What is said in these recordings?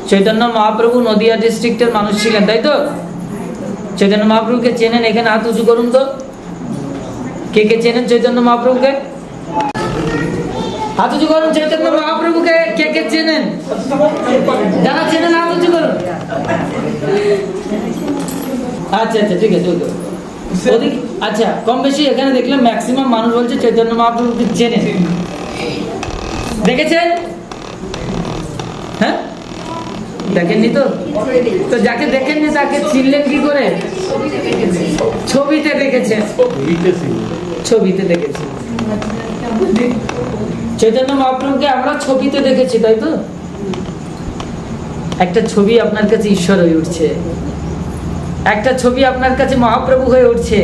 চৈতন্য মহাপ্রভু নদিয়া ডিস্ট্রিক্টের মানুষ ছিলেন, তাই তো? চৈতন্য মহাপ্রভুকে চেনেন? এখানে হাত উঁচু করুন তো। কে কে চেনেন চৈতন্য মহাপ্রভুকে? হাত উঁচু করুন। চৈতন্য মহাপ্রভুকে কে কে চেনেন? যারা চেনেন হাত উঁচু করুন। আচ্ছা আচ্ছা, ঠিক আছে। ওদিকে আচ্ছা, কম বেশি এখানে দেখলাম ম্যাক্সিমাম মানুষ বলছে চৈতন্য মহাপ্রভুকে চেনেন। দেখেছেন? হ্যাঁ, দেখেননি তো? তো যাকে দেখেননি তাকে চিনলেন কি করে? ছবিতে দেখেছেন। ছবিতে দেখেছি চৈতন্য মহাপ্রভুকে, আমরা ছবিতে দেখেছি, তাই তো? একটা ছবি আপনার কাছে ঈশ্বর হয়ে উঠছে, একটা ছবি আপনার কাছে মহাপ্রভু হয়ে উঠছে,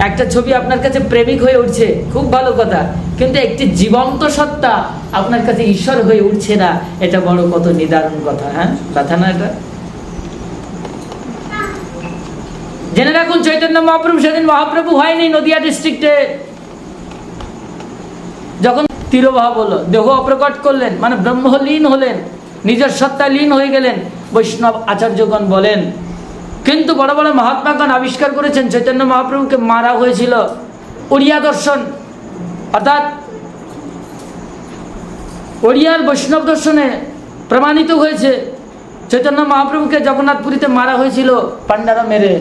একটা ছবি আপনার কাছে প্রেমিক হয়ে উঠছে, খুব ভালো কথা। কিন্তু একটি জীবন্ত সত্তা আপনার কাছে ঈশ্বর হয়ে উঠছে না, এটা বড় কত নিদারুণ কথা। হ্যাঁ, কথা না এটা? জেনে রাখুন, চৈতন্য মহাপ্রভু সেদিন মহাপ্রভু হয়নি নদিয়া ডিস্ট্রিক্টে। যখন তিরোভাব হলো, দেহ অপ্রকট করলেন, মানে ব্রহ্মলীন হলেন, নিজের সত্তা লীন হয়ে গেলেন, বৈষ্ণব আচার্যগণ বলেন। কিন্তু বড় বড় মহাত্মাগণ আবিষ্কার করেছেন চৈতন্য মহাপ্রভুকে মারা হয়েছিল ওড়িয়া দর্শন, অর্থাৎ ওড়িয়ার বৈষ্ণব দর্শনে প্রমাণিত হয়েছে চৈতন্য মহাপ্রভুকে জগন্নাথপুরীতে মারা হয়েছিল, পান্ডারা মেরে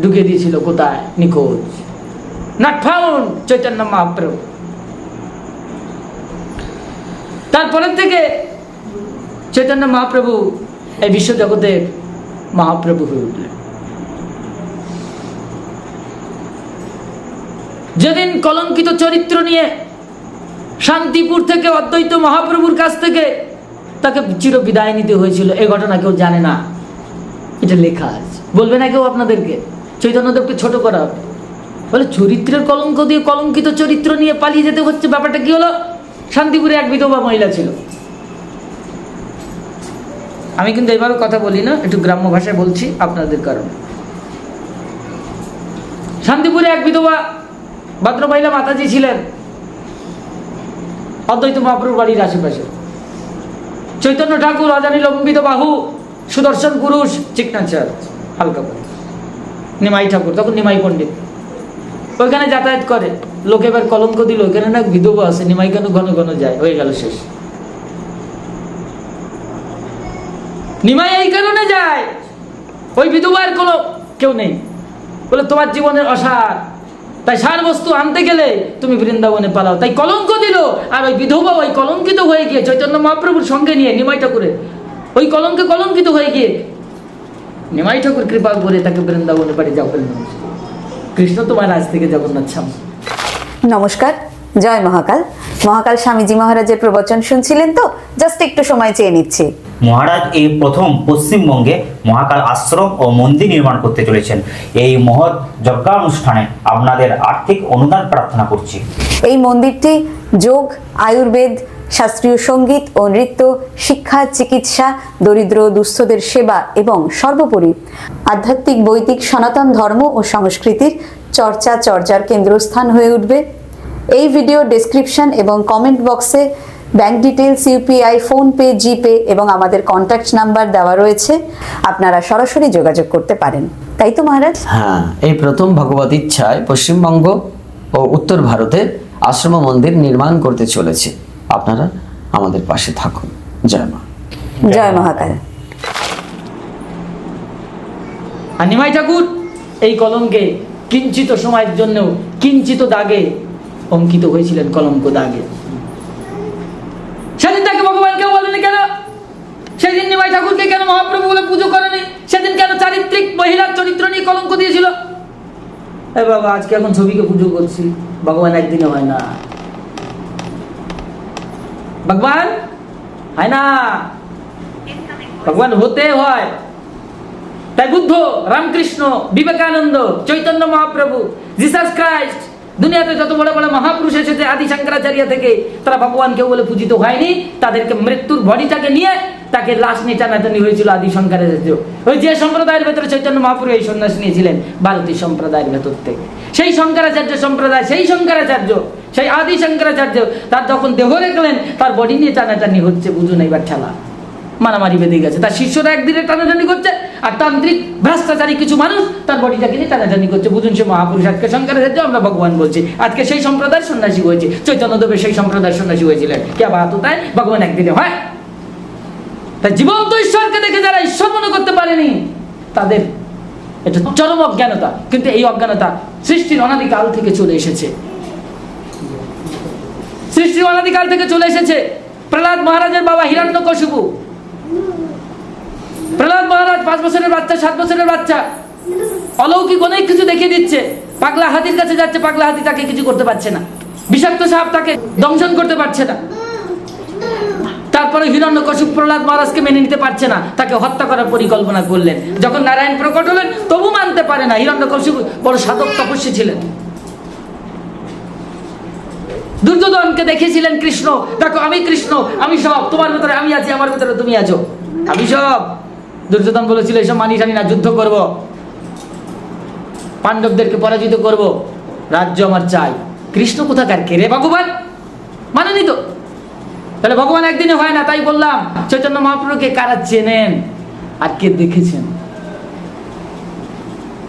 ঢুকিয়ে দিয়েছিল। কোথায়? নিখোঁজ, নট ফাউন্ড চৈতন্য মহাপ্রভু। তারপরের থেকে চৈতন্য মহাপ্রভু এই বিশ্বজগতের মহাপ্রভু হয়ে উঠলেন। যেদিন কলঙ্কিত চরিত্র নিয়ে শান্তিপুর থেকে অদ্বৈত মহাপ্রভুর কাছ থেকে তাকে চির বিদায় নিতে হয়েছিল, এই ঘটনা কেউ জানে না, এটা লেখা আছে। বলবে না কেউ আপনাদেরকে? চৈতন্যদেবকে ছোট করা হবে বলে চরিত্রের কলঙ্ক দিয়ে, কলঙ্কিত চরিত্র নিয়ে পালিয়ে যেতে হচ্ছে। ব্যাপারটা কি হলো? শান্তিপুরে এক বিধবা মহিলা ছিল। আমি কিন্তু এইভাবে কথা বলি না, একটু গ্রাম্য ভাষায় বলছি আপনাদের কারণে। শান্তিপুরে এক বিধবা ভদ্রমহিলা মাতাজি ছিলেন, অদ্বৈত মহাপ্রভুর বাড়ির আশেপাশে। চৈতন্য ঠাকুর অজানি লম্বিত বাহু, সুদর্শন পুরুষ, চিকনাচার হালকা করে, নিমাই ঠাকুর তখন নিমাই পণ্ডিত ওইখানে যাতায়াত করে। লোকে এবার কলঙ্ক দিল, ওইখানে না বিধবা আছে, নিমাই কেন ঘন ঘন যায়, হয়ে গেল শেষ। নিমাই এই কারণে যায়, ওই বিধবার কোনো কেউ নেই বলে তোমার জীবনের অসার, তাই সার বস্তু আনতে গেলে তুমি বৃন্দাবনে পালাও, তাই কলঙ্ক দিল। আর ওই বিধবা ওই কলঙ্কিত হয়ে গিয়ে চৈতন্য মহাপ্রভুর সঙ্গে নিয়ে নিমাই ঠাকুরের ওই কলঙ্কে কলঙ্কিত হয়ে গিয়ে নিমাই ঠাকুর কৃপা করে তাকে বৃন্দাবনে বাড়ি যাও ফেলল। কৃষ্ণ তোমার আজ থেকে জগন্নাথ ছাম। নমস্কার, জয় মহাকাল। মহাকাল স্বামীজি মহারাজের প্রবচন শুনছিলেন তো? জাস্ট একটু সময় চেয়ে নিচ্ছি। মহারাজ এই প্রথম পশ্চিমবঙ্গে মহাকাল আশ্রম ও মন্দির নির্মাণ করতে চলেছেন। এই মহৎ যজ্ঞানুষ্ঠানে আপনাদের আর্থিক অনুদান প্রার্থনা করছি। এই মন্দিরটি যোগ, আয়ুর্বেদ, শাস্ত্রীয় সঙ্গীত ও নৃত্য, শিক্ষা, চিকিৎসা, দরিদ্র দুস্থদের সেবা এবং সর্বোপরি আধ্যাত্মিক, বৈদিক, সনাতন ধর্ম ও সংস্কৃতির চর্চার কেন্দ্রস্থান হয়ে উঠবে। এই ভিডিও ডেসক্রিপশন এবং কমেন্ট বক্সে ব্যাংক ডিটেলস, ইউপিআই, ফোনপে, জিপে এবং আমাদের কন্ট্যাক্ট নাম্বার দেওয়া রয়েছে। আপনারা সরাসরি যোগাযোগ করতে পারেন, তাই তো মহারাজ? হ্যাঁ, এই প্রথম ভগবত ইচ্ছায় পশ্চিমবঙ্গ ও উত্তর ভারতে আশ্রম মন্দির নির্মাণ করতে চলেছে। আপনারা আমাদের পাশে থাকুন। জয় মা। জয় মহাকাল। আর নিমাই ঠাকুর এই কলঙ্কে কিঞ্চিত সময়ের জন্য কিঞ্চিত দাগে অঙ্কিত হয়েছিলেন, কলঙ্ক দাগে। সেদিন তাকে ভগবান কেউ বলেনি কেন? সেদিন নিমাই ঠাকুরকে কেন মহাপ্রভু বলে পুজো করেনি? সেদিন কেন চারিত্রিক মহিলার চরিত্র নিয়ে কলঙ্ক দিয়েছিল? এ বাবা, আজকে এখন ছবিকে পুজো করছি, ভগবান একদিনে হয় না। ভগবান হয় না, ভগবান হতে হয়। তাই বুদ্ধ, রামকৃষ্ণ, বিবেকানন্দ, চৈতন্য মহাপ্রভু, জিসাস ক্রাইস্ট, দুনিয়াতে যত বড় বড় মহাপুরুষ এসেছে আদি শঙ্করাচার্য থেকে, তারা ভগবান কেউ বলে পূজিত হয়নি। তাদেরকে মৃত্যুর বডিটাকে নিয়ে তাকে লাশ নিয়ে টানাটানি হয়েছিল আদি শঙ্করাচার্য। ওই যে সম্প্রদায়ের ভেতরে চৈতন্য মহাপ্রভু এই সন্ন্যাস নিয়েছিলেন, ভারতীয় সম্প্রদায়ের ভেতর থেকে, সেই শঙ্করাচার্য সম্প্রদায়, সেই শঙ্করাচার্য, সেই আদি শঙ্করাচার্য, তার যখন দেহ রেখলেন তার বডি নিয়ে টানাটানি হচ্ছে, বুঝুন এইবার ঠেলা। মারামারি বেঁধে গেছে। তার শিষ্যরা একদিনে টানাটানি করছে, আর তান্ত্রিক ভ্রষ্টাচারী কিছু মানুষ তার বডিটাকে নিয়ে টানাটানি করছে। বুঝুন, সে মহাপুরুষ আজকে শঙ্করের ক্ষেত্রে আমরা ভগবান বলছি, আজকে সেই সম্প্রদায়ের সন্ন্যাসী হয়েছে। চৈতন্যদেবের সেই সম্প্রদায়ের সন্ন্যাসী হয়েছিলেন। কে বাত তাই ভগবান একদিনে হয়? তাই জীবন্ত ঈশ্বরকে দেখে যারা ঈশ্বর মনে করতে পারেনি, তাদের এটা চরম অজ্ঞানতা। কিন্তু এই অজ্ঞানতা সৃষ্টির অনাদিকাল থেকে চলে এসেছে। সৃষ্টির অনাদিকাল থেকে চলে এসেছে। প্রহ্লাদ মহারাজের বাবা হিরণ্যকশিপু, প্রহ্লাদ মহারাজ 5 বছরের বাচ্চা, 7 বছরের বাচ্চা, অলৌকিক অনেক কিছু দেখিয়ে দিচ্ছে। পাগলা হাতির কাছে যাচ্ছে, পাগলা হাতি তাকে কিছু করতে পারছে না। বিষাক্ত সাপ তাকে দংশন করতে পারছে না। তারপরে হিরণ্যকশিপু প্রহ্লাদ মহারাজকে মেনে নিতে পারছে না, তাকে হত্যা করার পরিকল্পনা করলেন। যখন নারায়ণ প্রকট হলেন তবু মানতে পারে না। হিরণ্যকশিপু বড় সাধক তপস্বী ছিলেন। দুর্যোধনকে দেখেছিলেন কৃষ্ণ, দেখো আমি কৃষ্ণ, আমি সব, তোমার ভেতরে আমি আছি, আমার ভেতরে তুমি আছো, আমি সব। দুর্যোধন বলেছিল এসব মানি টানি না, যুদ্ধ করব, পাণ্ডবদেরকে পরাজিত করব, রাজ্য আমার চাই। কৃষ্ণ কোথাকার কে রে ভগবান? মানেনি তো। তাহলে ভগবান একদিনে হয় না। তাই বললাম, চৈতন্য মহাপ্রভুকে কারা চেনেন আর কে দেখেছেন?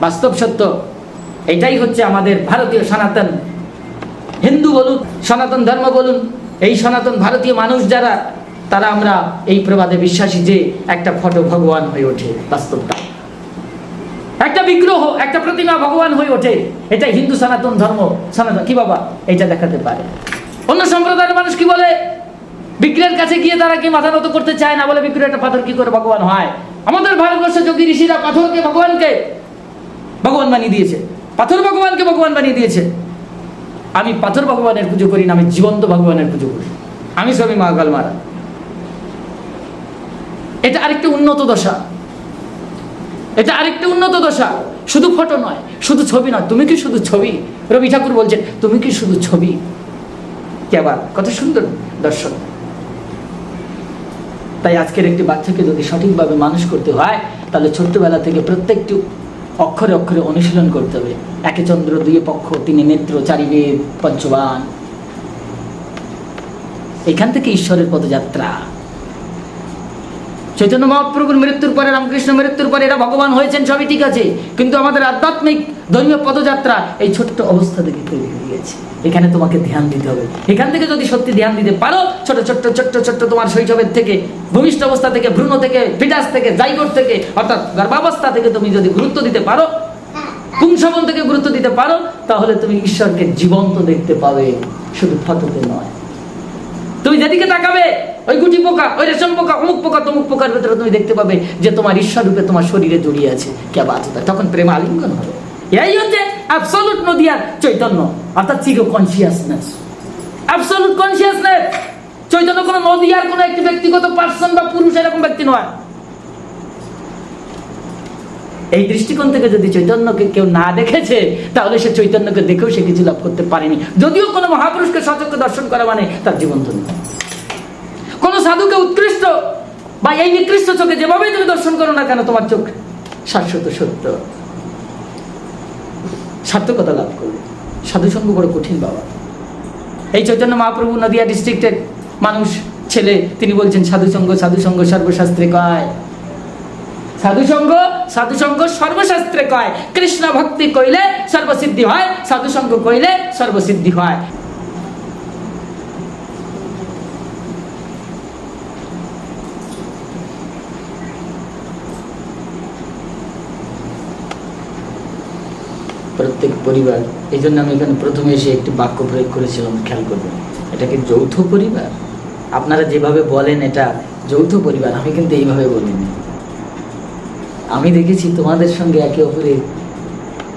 বাস্তব সত্য এটাই হচ্ছে আমাদের ভারতীয় সনাতন, হিন্দু বলুন, সনাতন ধর্ম বলুন, এই সনাতন ভারতীয় মানুষ যারা, তারা আমরা এই প্রবাদে বিশ্বাসী যে একটা ফটো ভগবান হয়ে ওঠে। বাস্তবটা একটা বিগ্রহ, একটা প্রতিমা ভগবান হয়ে ওঠে। এটা হিন্দু সনাতন ধর্ম, সনাতন কি বাবা এটা দেখাতে পারে। অন্য সম্প্রদায়ের মানুষ কি বলে? বিগ্রহের কাছে গিয়ে তারা কি মাথা নত করতে চায় না, বলে বিগ্রহ একটা পাথর কি করে ভগবান হয়? আমাদের ভারতবর্ষে যোগী ঋষিরা পাথরকে ভগবানকে ভগবান বানিয়ে দিয়েছে, পাথর ভগবানকে ভগবান বানিয়ে দিয়েছে। আমি পাথর ভগবানের পুজো করি না, আমি জীবন্ত ভগবানের পুজো করি। আমি স্বামী মহাকাল মহারাজ। এটা আরেকটা উন্নত দশা, এটা আরেকটা উন্নত দশা। শুধু ফটো নয়, শুধু ছবি নয়। তুমি কি শুধু ছবি? রবি ঠাকুর বলছেন তুমি কি শুধু ছবি? কেবার কত সুন্দর দর্শন। তাই আজকের একটি বাচ্চাকে যদি সঠিকভাবে মানুষ করতে হয়, তাহলে ছোট্টবেলা থেকে প্রত্যেকটি অক্ষরে অক্ষরে অনুশীলন করতে হবে। একে চন্দ্র, দুয়ে পক্ষ, তিনে নেত্র, চারি বেদ, পঞ্চবান। এখান থেকে ঈশ্বরের পদযাত্রা। চৈতন্য মহাপ্রভুর মৃত্যুর পরে, রামকৃষ্ণ মৃত্যুর পরে এরা ভগবান হয়েছেন, সবই ঠিক আছে। কিন্তু আমাদের আধ্যাত্মিক ধর্মীয় পদযাত্রা এই ছোট্ট অবস্থা থেকে তৈরি হয়ে গেছে। এখানে তোমাকে ধ্যান দিতে হবে। এখান থেকে যদি সত্যি ধ্যান দিতে পারো, ছোট ছোট্ট ছোট্ট ছোট্ট তোমার শৈশবের থেকে, ভূমিষ্ঠ অবস্থা থেকে, ভ্রূণ থেকে, ফিটাস থেকে, জাইগোট থেকে, অর্থাৎ গর্ভাবস্থা থেকে তুমি যদি গুরুত্ব দিতে পারো, পুংসবন থেকে গুরুত্ব দিতে পারো, তাহলে তুমি ঈশ্বরকে জীবন্ত দেখতে পাবে, শুধু ফটোতে নয়। তুমি যেদিকে তাকাবে, ওই গুটি পোকা, ওই রেশম পোকা, অমুক পোকা, তমুক পোকার ভেতরে তুমি দেখতে পাবে যে তোমার ঈশ্বর রূপে তোমার শরীরে জড়িয়ে আছে। কে বাত, তখন প্রেম আলিঙ্গন হবে। এই হচ্ছে অ্যাবসলিউট নদিয়ার চৈতন্য, অর্থাৎ চিরো কনসিয়াসনেস, অ্যাবসলিউট কনসিয়াসনেস। চৈতন্য কোনো নদিয়ার কোনো একটি ব্যক্তিগত পার্সন বা পুরুষ, এরকম ব্যক্তি নয়। এই দৃষ্টিকোণ থেকে যদি চৈতন্যকে কেউ না দেখেছে, তাহলে সে চৈতন্যকে দেখেও সে কিছু লাভ করতে পারেনি। যদিও কোনো মহাপুরুষকে সচক্ষে দর্শন করা মানে তার জীবন ধন্য। কোন সাধুকে উৎকৃষ্ট বা এই নিকৃষ্ট চোখে যেভাবে তুমি দর্শন করো না কেন, তোমার চোখ শাশ্বত সত্য, সার্থকতা লাভ করবে। সাধুসঙ্গ বড় কঠিন বাবা। এই চৈতন্য মহাপ্রভু নদিয়া ডিস্ট্রিক্টের মানুষ, ছেলে, তিনি বলছেন সাধুসঙ্গ, সাধুসঙ্গ সর্বশাস্ত্রে কয়। সাধুসঙ্গ, সাধুসঙ্গ সর্বশাস্ত্রে কয়। কৃষ্ণ ভক্তি কইলে সর্বসিদ্ধি হয়, সাধুসঙ্গ কইলে সর্বসিদ্ধি হয়। প্রত্যেক পরিবার, এই জন্য আমি এখানে প্রথমে এসে একটি বাক্য প্রয়োগ করেছিলাম, খেয়াল করবেন। এটাকে যৌথ পরিবার আপনারা যেভাবে বলেন এটা যৌথ পরিবার, আমি কিন্তু এইভাবে বলিনি। আমি দেখেছি তোমাদের সঙ্গে একে অপরের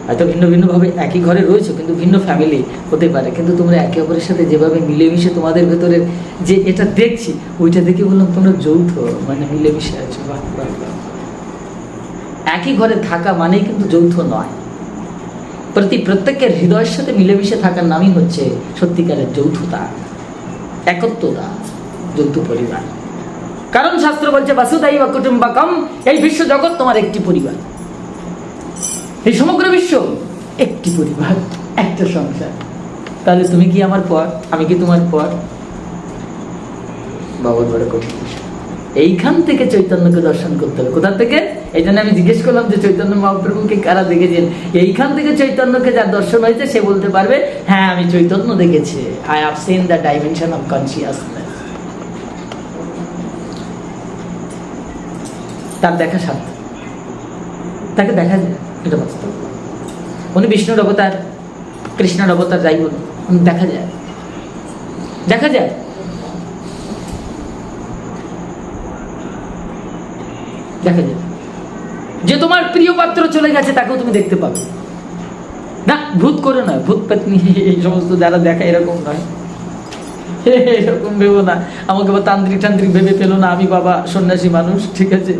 হয়তো ভিন্ন ভিন্নভাবে একই ঘরে রয়েছে, কিন্তু ভিন্ন ফ্যামিলি হতে পারে, কিন্তু তোমরা একে অপরের সাথে যেভাবে মিলেমিশে তোমাদের ভেতরের যে এটা দেখছি, ওইটা দেখে বললাম তোমরা যৌথ, মানে মিলেমিশে আছো। বাহ বাহ বাহ। একই ঘরে থাকা মানেই কিন্তু যৌথ নয়। প্রত্যেকের হৃদয়ের সাথে মিলেমিশে থাকার নামই হচ্ছে সত্যিকারের যৌথতা, একত্বতা, যৌথ পরিবার। কারণ শাস্ত্র বলছে বাসুদাইব কুটুম্বকম, এই বিশ্ব জগৎ তোমার একটি পরিবার। এই সমগ্র বিশ্ব একটি পরিবার, একটা সংসার। তাহলে তুমি কি আমার পর, আমি কি তোমার পর? বাবার বড় কঠিন বিষয়। এইখান থেকে চৈতন্যকে দর্শন করতে হবে। কোথা থেকে? এই জন্য আমি জিজ্ঞেস করলাম যে চৈতন্য মহাপ্রভুকে কারা দেখেছেন। এইখান থেকে চৈতন্যকে যার দর্শন হয়েছে সে বলতে পারবে, হ্যাঁ আমি চৈতন্য দেখেছি, I have seen the dimension of consciousness. তার দেখা সাধ্য, তাকে দেখা যায়, এটা বাস্তব। উনি বিষ্ণুর অবতার, কৃষ্ণের অবতার, যাই বলুন, উনি দেখা যায়, দেখা যায়। দেখা যায় যে তোমার প্রিয় পাত্র চলে গেছে তাকেও তুমি দেখতে পাবে না। ভূত করে নয়, ভূত পেতনি এই সমস্ত যারা দেখা এরকম নয়, এরকম ভেবো না। আমাকে বা তান্ত্রিক টান্ত্রিক ভেবে পেলো না, আমি বাবা সন্ন্যাসী মানুষ, ঠিক আছে,